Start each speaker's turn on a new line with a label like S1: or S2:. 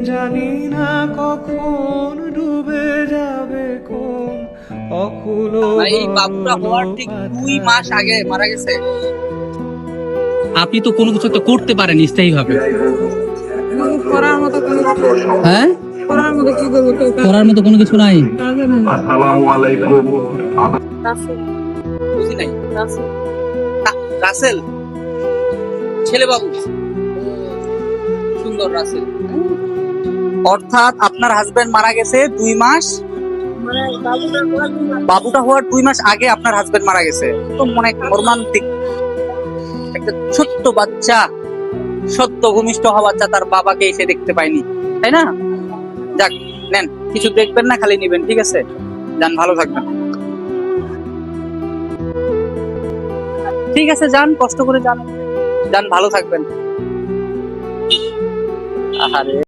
S1: জানি না কখন ডুবে যাবে কোন অকুল
S2: ভাই এই বাবুটা হওয়ার ঠিক 2 মাস আগে মারা গেছে।
S3: আপনি তো কোনো কিছু একটা করতে পারেন স্থায়ী ভাবে।
S4: করার মতো কোনো কিছু
S3: হ্যাঁ,
S4: করার মতো কি করবো কেউ
S3: করার মতো কোনো কিছু নাই।
S4: কাজে নেই। রাসেল
S2: বুঝি নাই।
S4: রাসেল
S2: রাসেল ছেলে বাবু, সুন্দর রাসেল। অর্থাৎ আপনার হাজবেন্ড মারা গেছে 2 মাস,
S4: মানে
S2: বাবুটা হওয়ার 2 মাস আগে আপনার হাজবেন্ড মারা গেছে। তো মনে মর্মান্তিক, একটা ছোট্ট বাচ্চা, সদ্য ভূমিষ্ঠ হওয়া বাচ্চা তার বাবাকে এসে দেখতে পায়নি, তাই না? যাক, নেন, কিছু দেখবেন না, খালি নিবেন, ঠিক আছে? যান, ভালো থাকবেন। ঠিক আছে, যান, কষ্ট করে যান, যান, ভালো থাকবেন। আরে